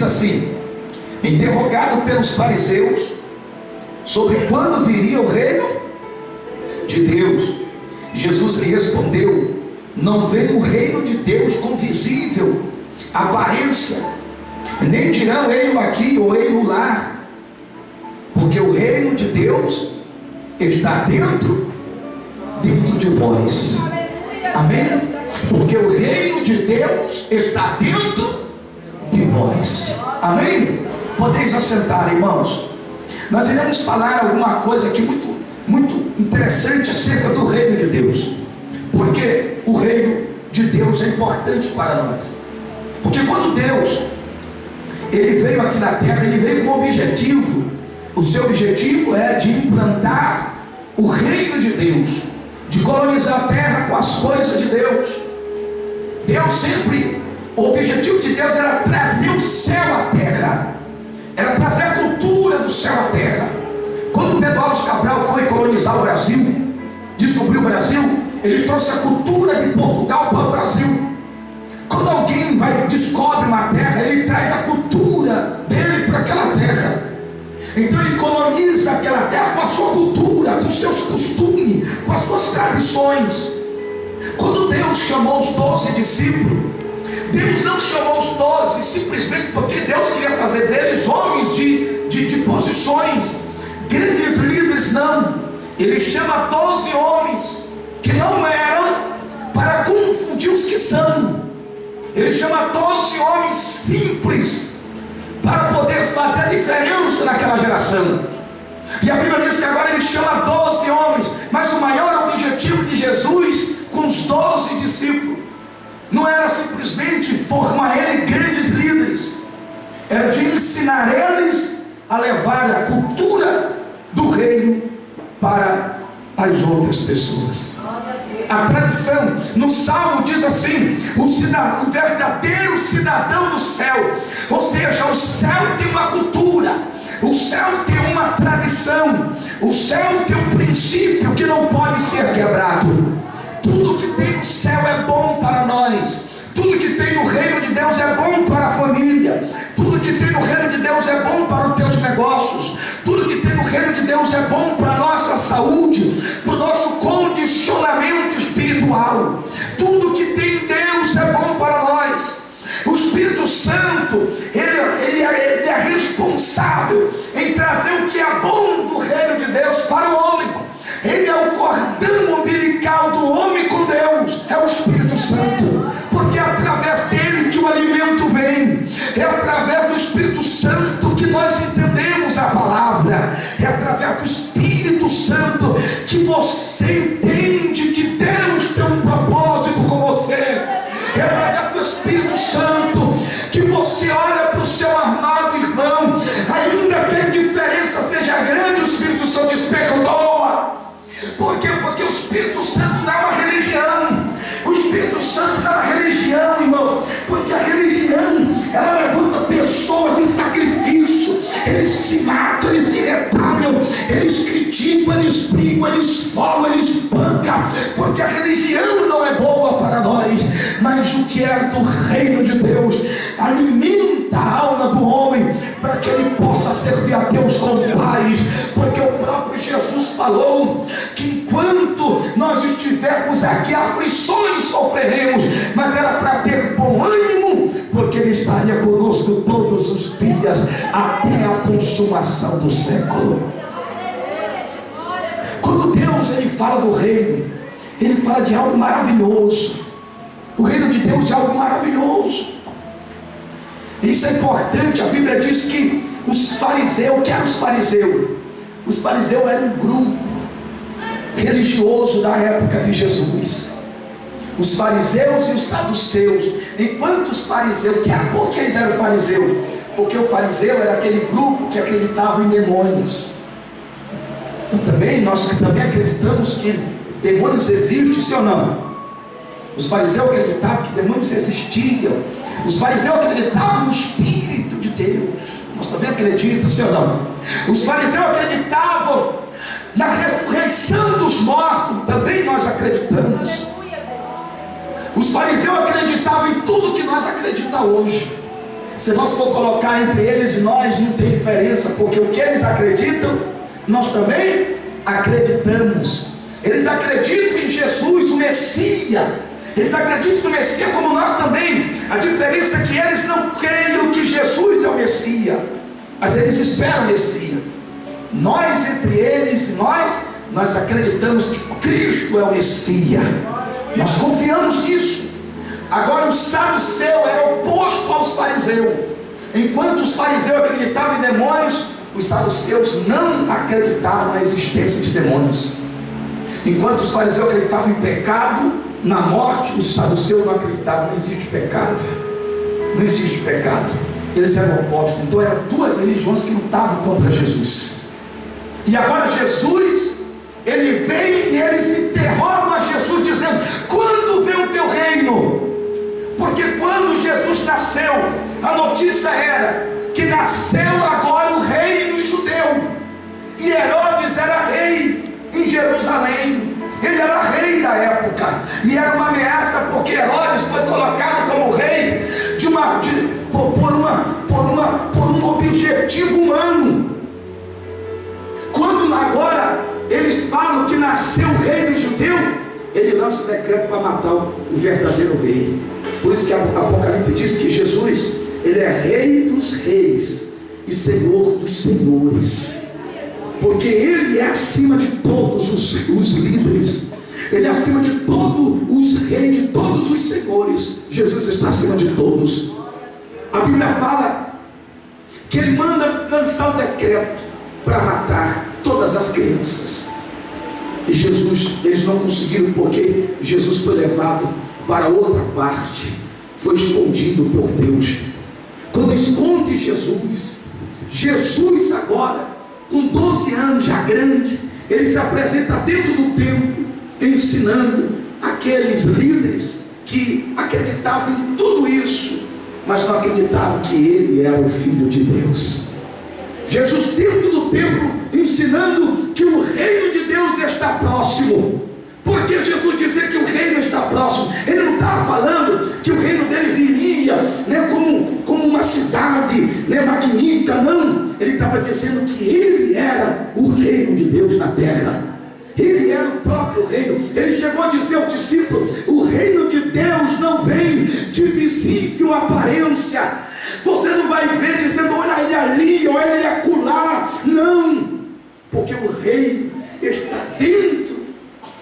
Diz assim: interrogado pelos fariseus sobre quando viria o reino de Deus, Jesus lhe respondeu: não vem o reino de Deus com visível aparência, nem dirão ei-lo aqui ou ei-lo lá, porque o reino de Deus está dentro de vós. Amém? Porque o reino de Deus está dentro de vós. Amém? Podeis assentar, irmãos. Nós iremos falar alguma coisa aqui muito interessante acerca do reino de Deus. Porque o reino de Deus é importante para nós. Porque quando Deus ele veio aqui na terra, ele veio com um objetivo. O seu objetivo é de implantar o reino de Deus, de colonizar a terra com as coisas de Deus. Deus sempre, o objetivo de Deus era trazer o céu à terra, era trazer a cultura do céu à terra. Quando Pedro Álvares Cabral foi colonizar o Brasil, descobriu o Brasil, ele trouxe a cultura de Portugal para o Brasil. Quando alguém descobre uma terra, ele traz a cultura dele para aquela terra. Então ele coloniza aquela terra com a sua cultura, com os seus costumes, com as suas tradições. Quando Deus chamou os 12 discípulos, Deus não chamou os 12 simplesmente porque Deus queria fazer deles homens de posições, grandes líderes, não. Ele chama 12 homens que não eram para confundir os que são. Ele chama 12 homens simples para poder fazer a diferença naquela geração. E a Bíblia diz que agora ele chama 12 homens, mas o maior objetivo de Jesus com os 12 discípulos não era simplesmente formar ele grandes líderes, era de ensinar eles a levar a cultura do reino para as outras pessoas. A tradição no Salmo diz assim: o verdadeiro cidadão do céu, ou seja, o céu tem uma cultura, o céu tem uma tradição, o céu tem um princípio que não pode ser quebrado. Tudo que tem no céu é bom para nós, tudo que tem no reino de Deus é bom para a família, tudo que tem no reino de Deus é bom para os teus negócios, tudo que tem no reino de Deus é bom para a nossa saúde, para o nosso condicionamento espiritual. Tudo que tem em Deus é bom para nós. O Espírito Santo, ele é responsável em trazer o que é bom do reino de Deus para o homem. Ele é o cordão umbilical do homem com Deus, é o Espírito Santo, porque é através dele que o alimento vem, é através do Espírito Santo que nós entendemos a palavra, é através do Espírito Santo que você entende que Deus tem um propósito com você, é através do Espírito Santo que você olha para o seu amado irmão, ainda que a diferença seja grande, o Espírito Santo diz: perdoa. Por quê? Porque o Espírito Santo não é uma religião. O Espírito Santo não é uma religião, irmão. Porque a religião, ela levanta pessoas em sacrifício. Eles se matam, eles se retalham, eles criticam, eles brigam, eles falam, eles espancam. Porque a religião não é boa para nós. Mas o que é do reino de Deus alimenta a alma do homem para que ele possa servir a Deus com paz. Porque o próprio Jesus falou que enquanto nós estivermos aqui, aflições sofreremos, mas era para ter bom ânimo, porque ele estaria conosco todos os dias até a consumação do século. Quando Deus ele fala do reino, ele fala de algo maravilhoso. O reino de Deus é algo maravilhoso. Isso é importante. A Bíblia diz que os fariseus, o que eram os fariseus? Os fariseus eram um grupo religioso da época de Jesus. Os fariseus e os saduceus. Enquanto os fariseus, por que eles eram fariseus? Porque o fariseu era aquele grupo que acreditava em demônios. Nós também acreditamos que demônios existem, sim ou não? Os fariseus acreditavam que demônios existiam. Os fariseus acreditavam no Espírito de Deus. Nós também acreditamos, sim ou não? Os fariseus acreditavam na ressurreição dos mortos. Também nós acreditamos. Os fariseus acreditavam em tudo que nós acreditamos hoje. Se nós for colocar entre eles e nós, não tem diferença, porque o que eles acreditam, nós também acreditamos. Eles acreditam em Jesus, o Messias. Eles acreditam no Messias como nós também. A diferença é que eles não creem que Jesus é o Messias, mas eles esperam o Messias. Nós, entre eles e nós acreditamos que Cristo é o Messias. Nós confiamos nisso. Agora o saduceu era oposto aos fariseus. Enquanto os fariseus acreditavam em demônios, os saduceus não acreditavam na existência de demônios. Enquanto os fariseus acreditavam em pecado, na morte, os saduceus não acreditavam. Não existe pecado. Não existe pecado. Eles eram opostos. Então eram duas religiões que lutavam contra Jesus. E agora Jesus, ele vem e eles interrogam a Jesus dizendo: quando vem o teu reino? Porque quando Jesus nasceu, a notícia era que nasceu agora o rei dos judeus. E Herodes era rei em Jerusalém. Ele era rei da época. E era uma ameaça, porque Herodes foi colocado como rei por um objetivo humano. Quando agora eles falam que nasceu o rei dos judeus, ele lança decreto para matar o verdadeiro rei. Por isso que Apocalipse diz que Jesus, ele é rei dos reis e senhor dos senhores, porque ele é acima de todos os líderes, ele é acima de todos os reis, de todos os senhores. Jesus está acima de todos. A Bíblia fala que ele manda lançar o decreto para matar todas as crianças. E Jesus, eles não conseguiram, porque Jesus foi levado para outra parte, foi escondido por Deus. Quando esconde Jesus agora, com 12 anos já grande, ele se apresenta dentro do templo, ensinando aqueles líderes que acreditavam em tudo isso, mas não acreditavam que ele era o Filho de Deus. Jesus dentro do templo, ensinando que o reino de Deus está próximo. Porque Jesus dizia que o reino está próximo. Ele não estava falando que o reino dele viria, como uma cidade, magnífica. Não, ele estava dizendo que ele era o reino de Deus na terra. Ele era o próprio reino. Ele chegou a dizer aos discípulos: o reino de Deus não vem de visível aparência. Você não vai ver dizendo: olha ele ali, olha ele acolá. Não, porque o reino está dentro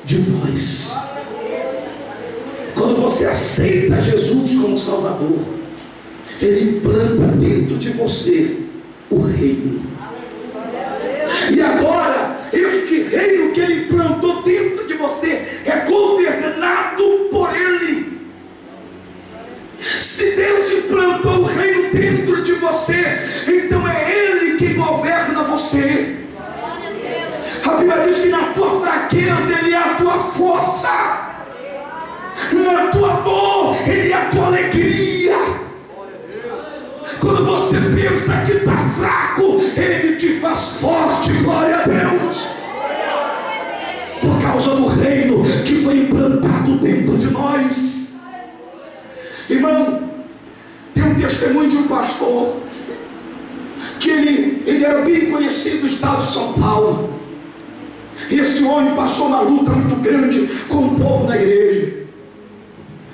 de nós. Quando você aceita Jesus como Salvador, ele implanta dentro de você o reino. E agora, este reino que ele implantou dentro de você é governado por ele. Se Deus implantou o reino dentro de você, então é ele que governa você. A Bíblia diz que na tua fraqueza ele é a tua força, na tua dor ele é a tua alegria. Quando você pensa que está fraco, ele te faz forte. Glória a Deus. Por causa do reino que foi implantado dentro de nós. Irmão, tem um testemunho de um pastor que ele era bem conhecido no estado de São Paulo. E esse homem passou uma luta muito grande com o povo da igreja.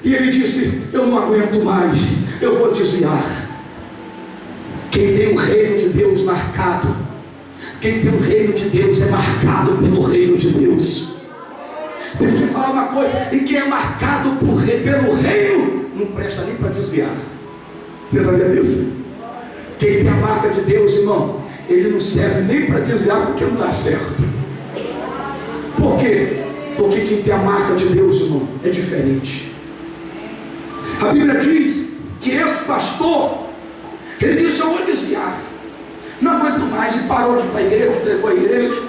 E ele disse: eu não aguento mais, eu vou desviar. Quem tem o reino de Deus marcado, quem tem o reino de Deus é marcado pelo reino de Deus. Deixa eu te falar uma coisa: e quem é marcado pelo reino, não presta nem para desviar. Você sabia disso? Quem tem a marca de Deus, irmão, ele não serve nem para desviar, porque não dá certo. Por quê? Porque quem tem a marca de Deus, irmão, é diferente. A Bíblia diz que esse pastor, ele disse: eu vou desviar, não aguento mais. E parou de ir para a igreja, entregou a igreja.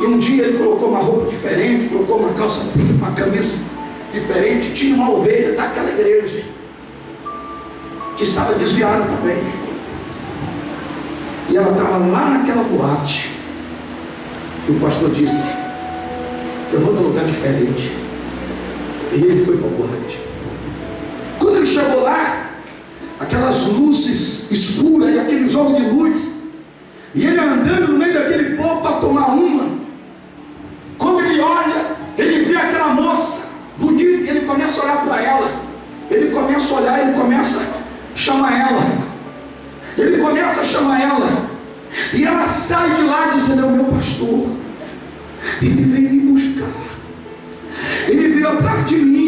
E um dia ele colocou uma roupa diferente, colocou uma calça preta, uma camisa diferente. Tinha uma ovelha daquela igreja que estava desviada também, e ela estava lá naquela boate. E o pastor disse: eu vou num lugar diferente. E ele foi para a boate. Quando ele chegou lá, aquelas luzes escuras e aquele jogo de luz, e ele andando no meio daquele povo para tomar uma. Quando ele olha, ele vê aquela moça bonita, ele começa a olhar para ela, ele começa a olhar, ele começa a chamar ela, e ela sai de lá dizendo: é o meu pastor, ele veio me buscar, ele veio atrás de mim.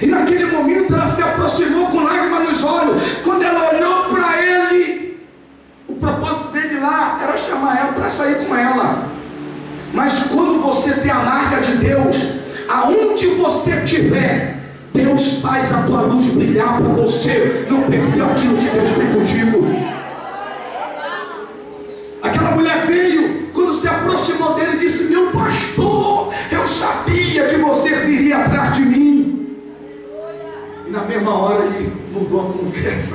E naquele momento ela se aproximou com lágrimas nos olhos. Quando ela olhou para ele, o propósito dele lá era chamar ela para sair com ela. Mas quando você tem a marca de Deus, aonde você estiver, Deus faz a tua luz brilhar para você não perder aquilo que Deus tem contigo. Aquela mulher veio, quando se aproximou dele, disse: meu pastor, eu sabia que você viria atrás de mim. E na mesma hora ele mudou a conversa.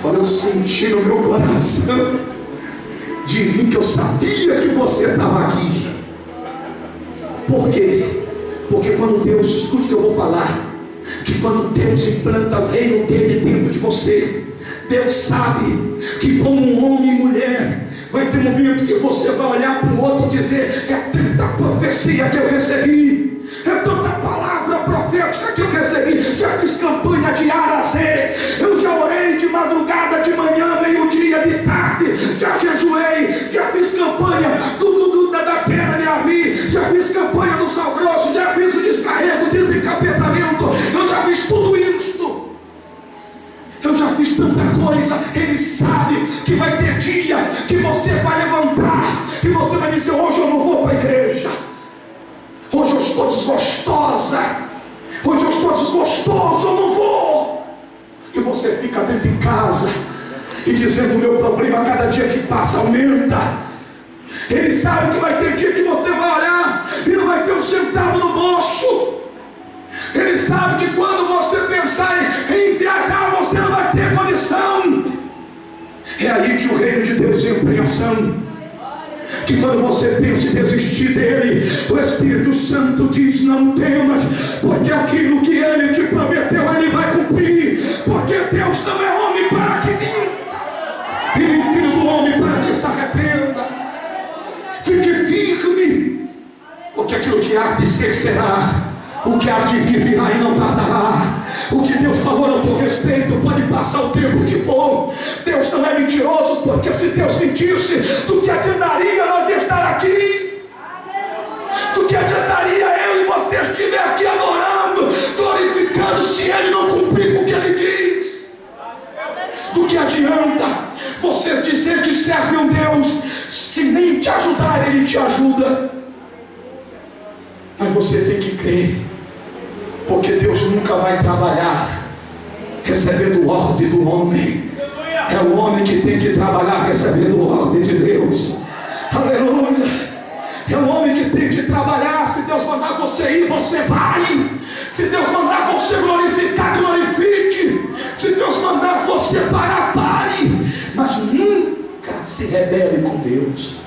Falou: eu senti no meu coração de vir, que eu sabia que você estava aqui. Por quê? Porque quando Deus, escute o que eu vou falar, que quando Deus implanta o reino dele dentro de você, Deus sabe que como um homem e mulher, vai ter um momento que você vai olhar para o outro e dizer: é tanta profecia que eu recebi, é tanta palavra profética que eu recebi. Já fiz campanha de A a Z, eu já orei de madrugada, de manhã, meio-dia, de tarde, já jejuei, já fiz campanha da pena de Avi, já fiz campanha do Sal Grosso, já fiz o descarrego, desencapetamento, eu já fiz tudo isso. Eu já fiz tanta coisa. Ele sabe que vai ter dia que você vai levantar e você vai dizer: hoje eu não vou para a igreja, hoje eu estou desgostosa, hoje eu estou desgostoso, eu não vou. E você fica dentro de casa e dizendo: o meu problema a cada dia que passa aumenta. Ele sabe que vai ter dia que você vai olhar e não vai ter um centavo no bolso. Ele sabe que quando você pensar em viajar, você não vai ter condição. É aí que o reino de Deus entra em ação. Que quando você pensa em desistir dele, o Espírito Santo diz: não temas, porque aquilo que ele te prometeu, ele vai cumprir. Porque Deus não é homem para que minta, e nem filho do homem para que se arrependa. Fique firme, porque aquilo que há de ser será, o que há de vir virá e não tardará. O que Deus falou ao teu respeito, pode passar o tempo que for. Deus não é mentiroso, porque se Deus mentisse, do que adiantaria nós estar aqui? Do que adiantaria eu e você estiver aqui adorando, glorificando, se Ele não cumprir com o que Ele diz? Do que adianta você dizer que serve um Deus, se nem te ajudar Ele te ajuda? Mas você tem que crer, porque Deus nunca vai trabalhar recebendo ordem do homem. É o homem que tem que trabalhar recebendo ordem de Deus. Aleluia. É o homem que tem que trabalhar. Se Deus mandar você ir, você vai. Se Deus mandar você glorificar, glorifique. Se Deus mandar você parar, pare. Mas nunca se rebele com Deus.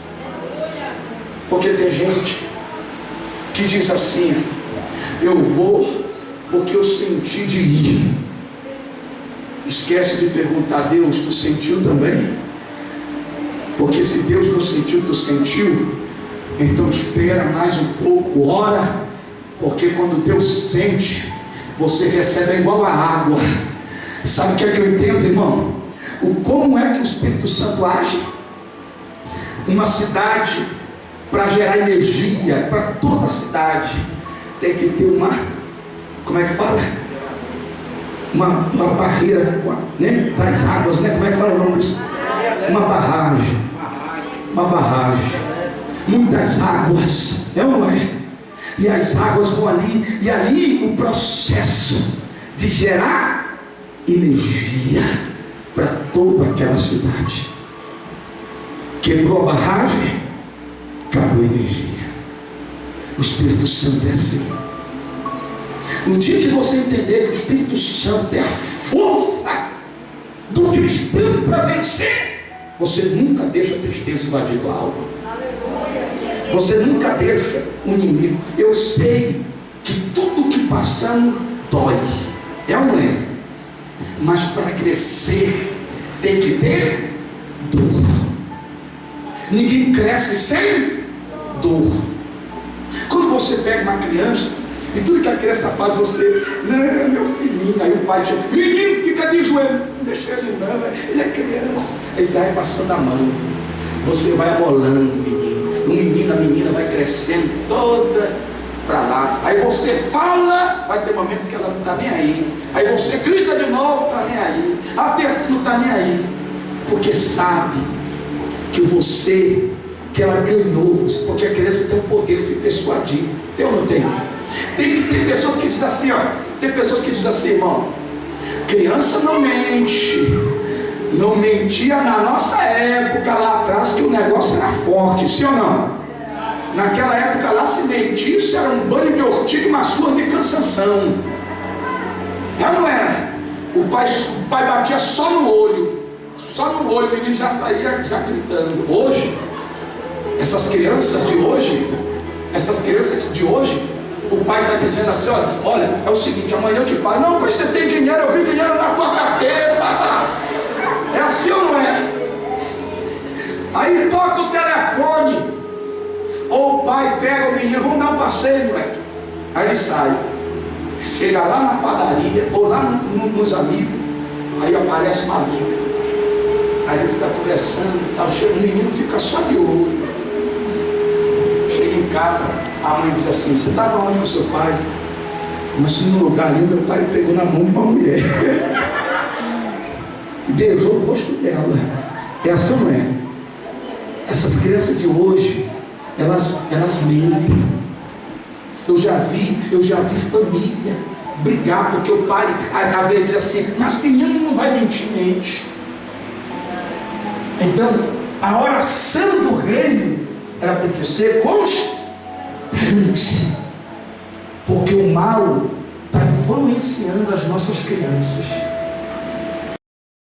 Porque tem gente que diz assim: eu vou porque eu senti de ir. Esquece de perguntar a Deus: tu sentiu também? Porque se Deus não sentiu, tu sentiu? Então espera mais um pouco, ora, porque quando Deus sente, você recebe igual a água. Sabe o que é que eu entendo, irmão? Como é que o Espírito Santo age? Uma cidade, para gerar energia para toda a cidade, tem que ter uma, como é que fala? Uma barreira, né? Das águas, né? Como é que fala o nome disso? Uma barragem. Uma barragem. Muitas águas, é ou não é? E as águas vão ali, e ali o processo de gerar energia para toda aquela cidade. Quebrou a barragem, acabou a energia. O Espírito Santo é assim. No dia que você entender que o Espírito Santo é a força do cristão para vencer, você nunca deixa a tristeza invadir tua alma. Você nunca deixa o inimigo. Eu sei que tudo que passamos dói. É ou não é? Mas para crescer tem que ter dor. Ninguém cresce sem dor. Quando você pega uma criança e tudo que a criança faz, você, não, meu filhinho, aí o pai diz, menino, fica de joelho, não deixa ele não, ele é criança. Aí você vai passando a mão, você vai amolando o menino, a menina vai crescendo toda para lá. Aí você fala, vai ter um momento que ela não está nem aí. Aí você grita de novo, está nem aí. A terça não está nem aí, porque sabe que você, que ela ganhou, porque a criança tem o poder de persuadir. Tem ou não tem? Tem pessoas que dizem assim, ó. Tem pessoas que dizem assim, irmão, criança não mente. Não mentia na nossa época lá atrás, que o negócio era forte, sim ou não? Naquela época lá, se mentisse, era um banho de ortiga e uma surra de cansanção. Não era? O pai batia só no olho, o menino já saía já gritando. Hoje, essas crianças de hoje, o pai está dizendo assim, olha, é o seguinte, amanhã eu te pago. Não, pois você tem dinheiro, eu vi dinheiro na tua carteira. É assim ou não é? Aí toca o telefone, ou o pai pega o menino, vamos dar um passeio, moleque. Aí ele sai, chega lá na padaria, ou lá nos amigos, aí aparece uma amiga, aí ele fica conversando, tá, o menino fica só de olho. Chega em casa, a mãe diz assim, você estava onde com o seu pai? Mas no lugar ali, meu pai pegou na mão de uma mulher e beijou o rosto dela. É assim, não é? Essas crianças de hoje, elas mentem. Eu já vi família brigar, porque o pai às vezes diz assim, mas o menino não vai mentir, mente. Então, a oração do reino, ela tem que ser constante, porque o mal está influenciando as nossas crianças.